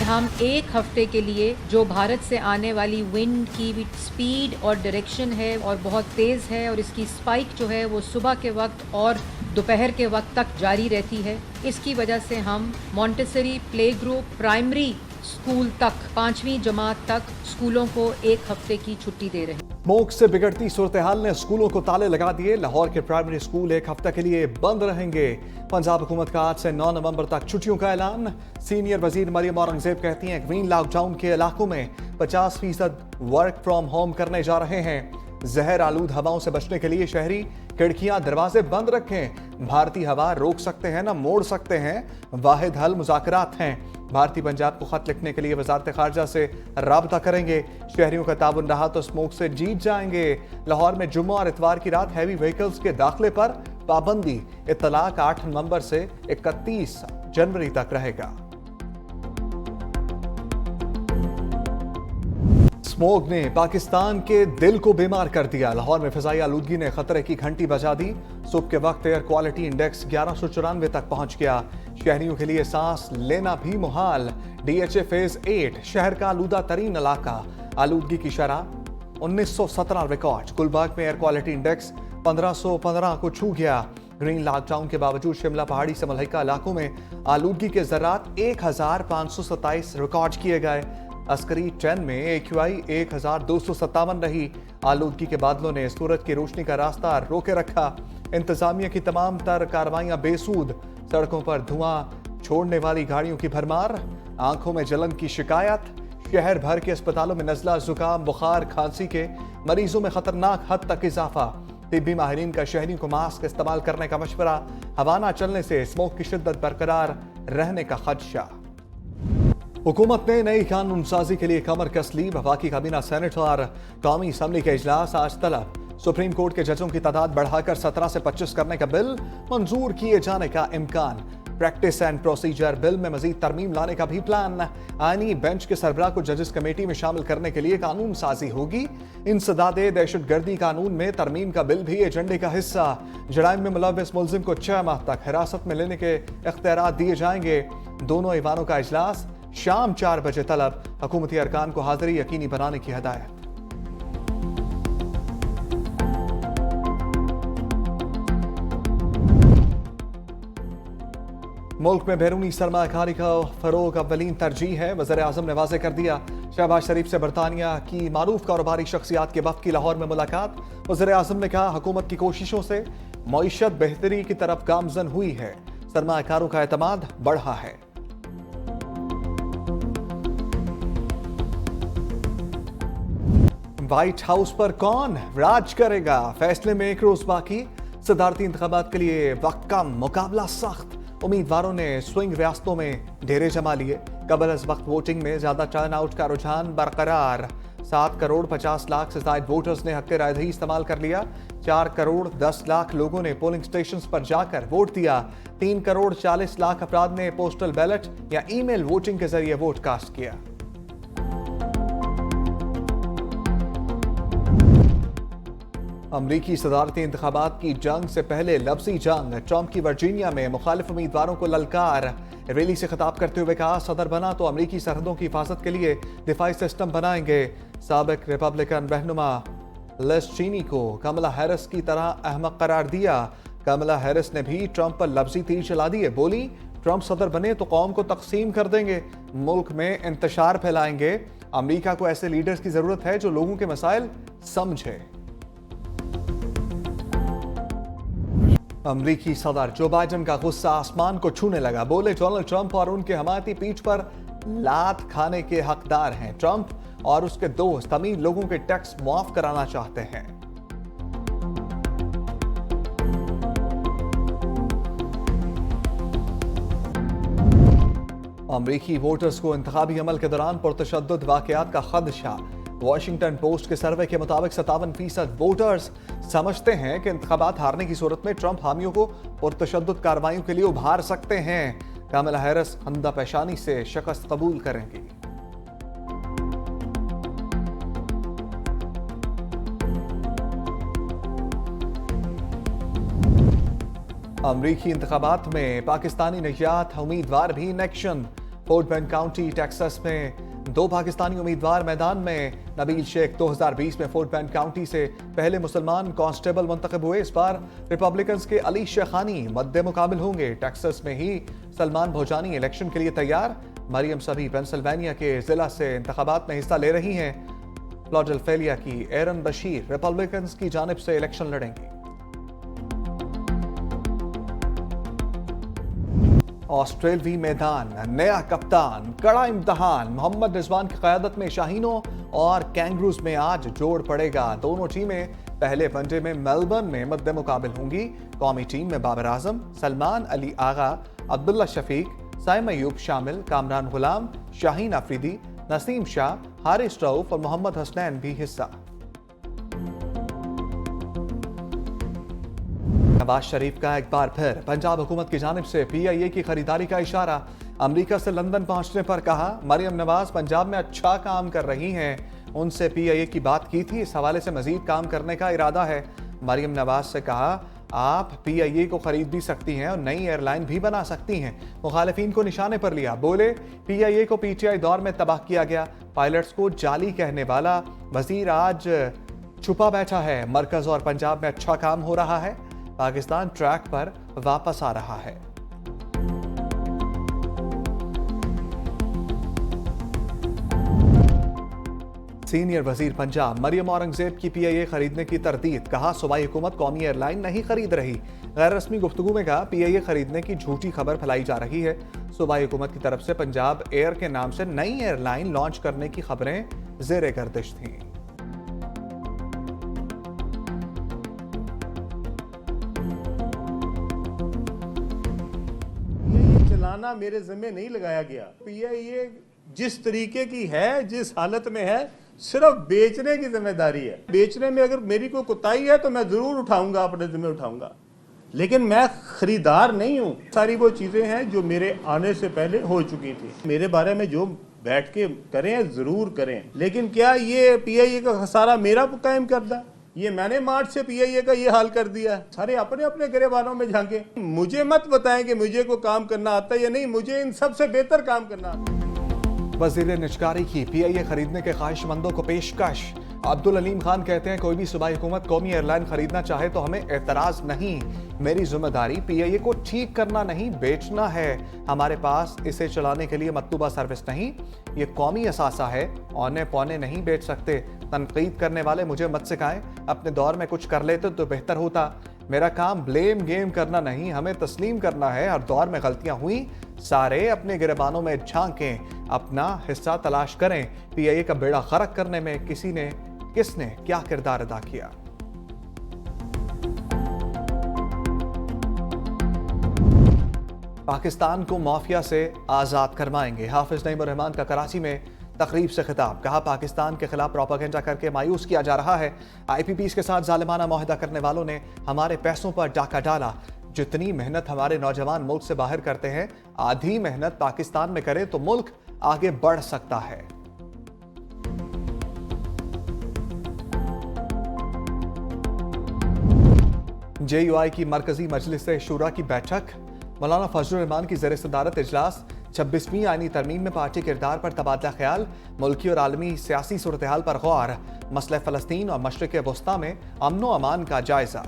हम एक हफ्ते के लिए जो भारत से आने वाली विंड की स्पीड और डायरेक्शन है और बहुत तेज़ है और इसकी स्पाइक जो है वो सुबह के वक्त और दोपहर के वक्त तक जारी रहती है। इसकी वजह से हम Montessori play group primary school तक 5वीं जमात तक स्कूलों को एक हफ्ते की छुट्टी दे रहे हैं। स्मोक से बिगड़ती सूरत हाल ने स्कूलों को ताले लगा दिए। लाहौर के प्राइमरी स्कूल एक हफ्ते के लिए बंद रहेंगे। पंजाब हुकूमत का आज से 9 नवंबर तक छुट्टियों का ऐलान। सीनियर वजीर मरियम औरंगजेब कहती हैं ग्रीन लॉकडाउन के इलाकों में 50% वर्क फ्रॉम होम करने जा रहे हैं। जहर आलूद हवाओं से बचने के लिए शहरी खिड़कियां दरवाजे बंद रखें। भारतीय हवा रोक सकते हैं ना मोड़ सकते हैं, वाहिद हल मुज़ाकरात हैं। भारतीय पंजाब को खत लिखने के लिए वजारत खारजा से राबता करेंगे। शहरियों का ताबन रहा तो स्मोक से जीत जाएंगे। लाहौर में जुम्मा और इतवार की रात हैवी व्हीकल्स के दाखिले पर पाबंदी। इत्तलाक 8 नवंबर से 31 जनवरी तक रहेगा। स्मोक ने पाकिस्तान के दिल को बीमार कर दिया। लाहौर में फिजाई आलूदगी ने खतरे की घंटी बजा दी। सुबह के वक्त एयर क्वालिटी इंडेक्स 1194 तक पहुंच गया। शहरियों के लिए सांस लेना भी मुहाल। DHA फेज 8 शहर का आलूदा तरीन इलाका। आलूदगी की शरह 1917 रिकॉर्ड। गुलबर्ग में एयर क्वालिटी इंडेक्स 1515 को छू गया। ग्रीन लॉकडाउन के बावजूद शिमला पहाड़ी से मलहका इलाकों में आलूदगी के ज़रात 1527 रिकॉर्ड किए गए। अस्करी 10 में AQI 1257 रही। आलूदगी के बादलों ने सूरज की रोशनी का रास्ता रोके रखा। इंतजामिया की तमाम तर कार्रवाइयां बेसूद। सड़कों पर धुआं छोड़ने वाली गाड़ियों की भरमार। आंखों में जलन की शिकायत। शहर भर के अस्पतालों में नजला, जुकाम, बुखार, खांसी के मरीजों में खतरनाक हद तक इजाफा। तिब्बी माहिरीन का शहरियों को मास्क इस्तेमाल करने का मशवरा। हवा ना चलने से स्मोक की शिद्दत बरकरार रहने का खदशा। हुकूमत ने नई कानून साजी के लिए कमर कस ली। वफाकी काबीना सेनेट और कौमी असम्बली के इजलास आज तलब। सुप्रीम कोर्ट के जजों की तादाद बढ़ाकर 17 से 25 करने का बिल मंजूर किए जाने का इम्कान। प्रैक्टिस एंड प्रोसीजर बिल में मजीद तरमीम लाने का भी प्लान। आईनी बेंच के सरबराह को जजेस कमेटी में शामिल करने के लिए कानून साजी होगी। इंसदादे दहशतगर्दी कानून में तरमीम का बिल भी एजेंडे का हिस्सा। जराइम में मुलव्वस मुलजिम को 6 माह तक हिरासत में लेने के इख्तियार दिए जाएंगे। दोनों ईवानों का इजलास शाम 4 बजे तलब। हुकूमती अरकान को हाजिरी यकीनी बनाने की हिदायत। मुल्क में बैरूनी सरमाकारी का फरोग अव्वलीन तरजीह है। वज़ीर आज़म ने वाज़ेह कर दिया। शहबाज शरीफ से बरतानिया की मारूफ कारोबारी शख्सियात के वक्त की लाहौर में मुलाकात। वज़ीर आज़म ने कहा हुकूमत की कोशिशों से मईशत बेहतरी की तरफ गामजन हुई है। सरमाकारों का एतमाद बढ़ा है। व्हाइट हाउस पर कौन राज करेगा, फैसले में 1 रोज बाकी। सदारती इंतखाबात के लिए वक्त का मुकाबला सख्त। उम्मीदवारों ने स्विंग रियासतों में डेरे जमा लिए। कबल अज वक्त वोटिंग में ज्यादा टर्न आउट का रुझान बरकरार। 7 करोड़ 50 लाख से ज्यादा वोटर्स ने हक रायदही इस्तेमाल कर लिया। 4 करोड़ 10 लाख लोगों ने पोलिंग स्टेशन पर जाकर वोट दिया। 3 करोड़ 40 लाख अफराद ने पोस्टल बैलेट या ईमेल वोटिंग के जरिए वोट कास्ट किया। अमरीकी सदारती इंतखाबात की जंग से पहले लफ्जी जंग। ट्रंप की वर्जीनिया में मुखालिफ उम्मीदवारों को ललकार। रैली से खिताब करते हुए कहा सदर बना तो अमरीकी सरहदों की हिफाजत के लिए दिफाई सिस्टम बनाएंगे। साबिक रिपब्लिकन रहनुमा लिज चेनी को कमला हैरिस की तरह अहमक करार दिया। कमला हैरिस ने भी ट्रंप पर लफ्जी तीर चला दिए। बोली ट्रंप सदर बने तो कौम को तकसीम कर देंगे, मुल्क में इंतशार फैलाएंगे। अमरीका को ऐसे लीडर्स की जरूरत है जो लोगों के मसाइल समझे। अमरीकी सदर जो बाइडन का गुस्सा आसमान को छूने लगा। बोले डोनाल्ड ट्रंप और उनके हमायती पीठ पर लात खाने के हकदार हैं। ट्रंप और उसके दोस्त अमीर लोगों के टैक्स मुआफ कराना चाहते हैं। अमरीकी वोटर्स को इंतखाबी अमल के दौरान पुरतशद्दुद वाकयात का खदशा। वॉशिंगटन पोस्ट के सर्वे के मुताबिक 57% वोटर्स समझते हैं कि इंतखाबात हारने की सूरत में ट्रंप हामियों को पुरतशद्दुद कार्रवाइयों के लिए उभार सकते हैं। कमला हैरिस हंदा पेशानी से शिकस्त कबूल करेंगी। अमरीकी इंतखाबात में पाकिस्तानी नजात उम्मीदवार भी in action. Fort bend county Texas में 2 पाकिस्तानी उम्मीदवार मैदान में। नबील शेख 2020 में फोर्ट बेंड काउंटी से पहले मुसलमान कांस्टेबल मुंतखब हुए। इस बार रिपब्लिकन्स के अली शेखानी मद्दे मुकाबिल होंगे। टेक्सास में ही सलमान भोजानी इलेक्शन के लिए तैयार। मरियम सभी पेंसिल्वेनिया के जिला से इंतखाबात में हिस्सा ले रही हैं। फिलाडेल्फिया की एरन बशीर रिपब्लिकन्स की जानिब से इलेक्शन लड़ेंगी। ऑस्ट्रेलवी मैदान, नया कप्तान, कड़ा इम्तिहान। मोहम्मद रिजवान की क़यादत में शाहीनों और कैंगरूज में आज जोड़ पड़ेगा। दोनों टीमें पहले वनडे में मेलबर्न में मद्दे मुकाबिल होंगी। कौमी टीम में बाबर आजम, सलमान अली आगा, अब्दुल्ला शफीक, साइम अयूब शामिल। कामरान गुलाम, शाहीन अफरीदी, नसीम शाह, हारिस रऊफ और मोहम्मद हसनैन भी हिस्सा। नवाज शरीफ का एक बार फिर पंजाब हुकूमत की जानिब से PIA की खरीदारी का इशारा। अमेरिका से लंदन पहुंचने पर कहा, मरियम नवाज पंजाब में अच्छा काम कर रही हैं। उनसे PIA की बात की थी, इस हवाले से मजीद काम करने का इरादा है। मरियम नवाज से कहा, आप PIA को खरीद भी सकती हैं और नई एयरलाइन भी बना सकती हैं। मुखालिफिन को निशाने पर लिया, बोले PIA को PTI दौर में तबाह किया गया। पायलट्स को जाली कहने वाला वजीर आज छुपा बैठा है। मरकज और पंजाब में अच्छा काम हो रहा है। पाकिस्तान ट्रैक पर वापस आ रहा है। सीनियर वजीर पंजाब मरियम औरंगजेब की PIA खरीदने की तरदीद। कहा, सूबाई हुकूमत कौमी एयरलाइन नहीं खरीद रही। गैर रस्मी गुफ्तगू में कहा, PIA खरीदने की झूठी खबर फैलाई जा रही है। सूबाई हुकूमत की तरफ से पंजाब एयर के नाम से नई एयरलाइन लॉन्च करने की खबरें जेर गर्दिश थीं। चलाना मेरे ज़िम्मे नहीं लगाया गया। PIA जिस तरीके की है, जिस हालत में है, सिर्फ बेचने की जिम्मेदारी है। बेचने में अगर मेरी कोई कोताही है तो मैं जरूर उठाऊंगा, अपने जिम्मे उठाऊंगा, लेकिन मैं खरीदार नहीं हूं। सारी वो चीजें हैं जो मेरे आने से पहले हो चुकी थी। मेरे बारे में जो बैठ के करें जरूर करें, लेकिन क्या ये PIA का खसारा मेरा कायम करदा? ये मैंने मार्च से PIA का ये हाल कर दिया। सारे अपने अपने गिरेबानों में झांके। मुझे मत बताएं कि मुझे को काम करना आता है या नहीं, मुझे इन सबसे बेहतर काम करना आता है। वजीर निजकारी की PIA खरीदने के ख्वाहिशमंदों को पेशकश। अब्दुल अलीम खान कहते हैं, कोई भी सूबाई हुकूमत कौमी एयरलाइन खरीदना चाहे तो हमें एतराज नहीं। मेरी जिम्मेदारी PIA को ठीक करना नहीं, बेचना है। हमारे पास इसे चलाने के लिए मतलूबा सर्विस नहीं। ये कौमी असासा है, औने पौने नहीं बेच सकते। तनकीद करने वाले मुझे मत सिखाएं, अपने दौर में कुछ कर लेते तो बेहतर होता। मेरा काम ब्लेम गेम करना नहीं, हमें तस्लीम करना है। हर दौर में गलतियां हुई, सारे अपने गिरबानों में झांकें, अपना हिस्सा तलाश करें। PIA का बेड़ा गर्क करने में किसने क्या किरदार अदा किया। पाकिस्तान को माफिया से आजाद करवाएंगे। हाफिज नईमुर रहमान का कराची में तकरीब से खिताब। कहा, पाकिस्तान के खिलाफ प्रोपेगेंडा करके मायूस किया जा रहा है। IPPs के साथ जालिमाना मुआहदा करने वालों ने हमारे पैसों पर डाका डाला। जितनी मेहनत हमारे नौजवान मुल्क से बाहर करते हैं, आधी मेहनत पाकिस्तान में करें तो मुल्क आगे बढ़ सकता है। JUI की मरकजी मजलिस शूरा की बैठक। मौलाना फजलुर रहमान की ज़ेर सदारत इजलास। 26वीं आईनी तरमीम में पार्टी किरदार पर तबादला ख्याल। मुल्की और आलमी सियासी सूरत हाल पर गौर। मसले फ़लस्तीन और मशरिक़ वस्ता में अमन व अमान का जायजा।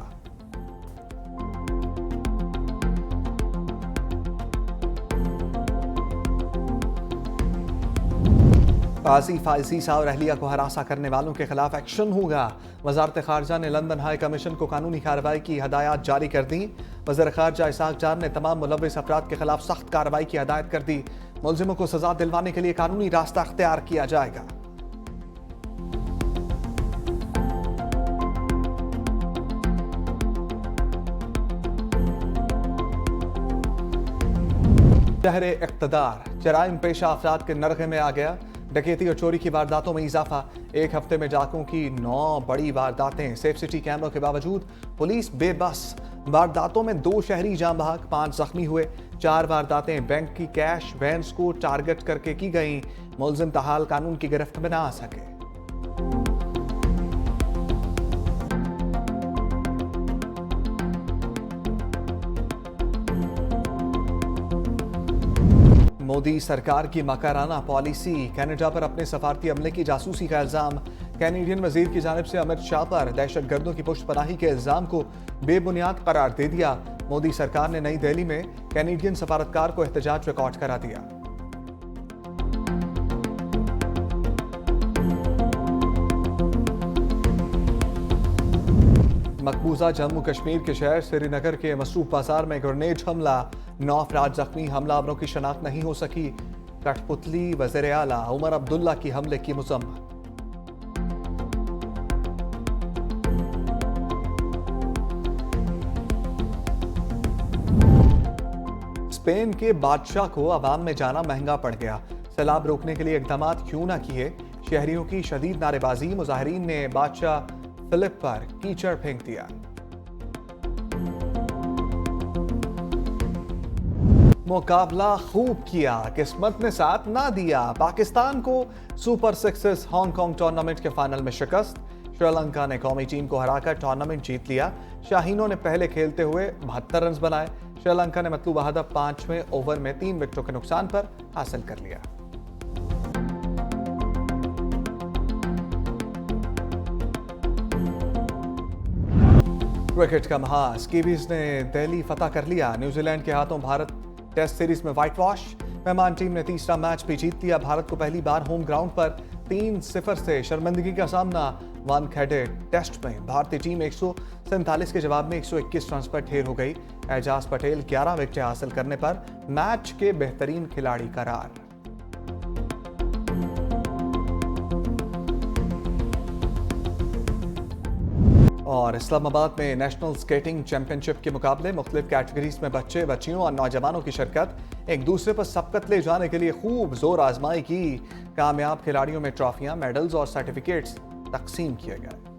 काजी फाइजी सा और अहलिया को हरासा करने वालों के खिलाफ एक्शन होगा। वजारत खारजा ने लंदन हाई कमीशन को कानूनी कार्रवाई की हदायत जारी कर दी। वज़ीर खारजा इसाक जान ने तमाम मुलव्विस अफराद के खिलाफ सख्त कार्रवाई की हदायत कर दी। मुलजिमों को सजा दिलवाने के लिए कानूनी रास्ता अख्तियार किया जाएगा। शहरे इक़्तिदार जराइम पेशा अफराद के नरगे में आ गया। डकैती और चोरी की वारदातों में इजाफा। एक हफ्ते में डाकुओं की 9 बड़ी वारदातें। सेफ सिटी कैमरों के बावजूद पुलिस बेबस। वारदातों में 2 शहरी जाम बहक, 5 जख्मी हुए। 4 वारदातें बैंक की कैश वैन्स को टारगेट करके की गईं। मुलजिम ताहाल कानून की गिरफ्त में ना आ सके। मोदी सरकार की मकाराना पॉलिसी, कनाडा पर अपने सफारती अमले की जासूसी का इल्जाम। कैनेडियन वजीर की जानिब से अमित शाह पर दहशतगर्दों की पुष्टपनाही के इल्जाम को बेबुनियाद करार दे दिया। मोदी सरकार ने नई दिल्ली में कैनेडियन सफारतकार को एहतजाज रिकॉर्ड करा दिया। मकबूजा जम्मू कश्मीर के शहर श्रीनगर के मसरूफ बाजार में ग्रेनेड हमला, 9 अफराद जख्मी, हमलावरों की शनाख्त नहीं हो सकी। कठपुतली वज़ीर आला उमर अब्दुल्ला की हमले की मज़म्मत। स्पेन के बादशाह को अवाम में जाना महंगा पड़ गया। सैलाब रोकने के लिए इकदाम क्यों न किए, शहरियों की शदीद नारेबाजी, मुजाहिरीन ने बादशाह फिलिप पर कीचड़ फेंक दिया। मुकाबला खूब किया, किस्मत ने साथ ना दिया। पाकिस्तान को सुपर सिक्सेस हांगकांग टूर्नामेंट के फाइनल में शिकस्त। श्रीलंका ने कौमी टीम को हराकर टूर्नामेंट जीत लिया। शाहीनों ने पहले खेलते हुए 72 रन बनाए। श्रीलंका ने मतलूबा हदफ 5वें ओवर में 3 विकेटों के नुकसान पर हासिल कर लिया। क्रिकेट का महाज, कीवीज ने दिल्ली फतह कर लिया। न्यूजीलैंड के हाथों भारत टेस्ट सीरीज में व्हाइट वॉश। मेहमान टीम ने तीसरा मैच भी जीत लिया। भारत को पहली बार होम ग्राउंड पर 3-0 से शर्मिंदगी का सामना। वानखेड़े टेस्ट में भारतीय टीम 147 के जवाब में 121 रन पर ढेर हो गई। एजाज पटेल 11 विकेटें हासिल करने पर मैच के बेहतरीन खिलाड़ी करार। और इस्लामाबाद में नेशनल स्केटिंग चैंपियनशिप के मुकाबले मुख्तलिफ कैटेगरीज में बच्चे, बच्चियों और नौजवानों की शिरकत। एक दूसरे पर सबकत ले जाने के लिए खूब जोर आजमाई की। कामयाब खिलाड़ियों में ट्रॉफियां, मेडल्स और सर्टिफिकेट्स तकसीम किए गए।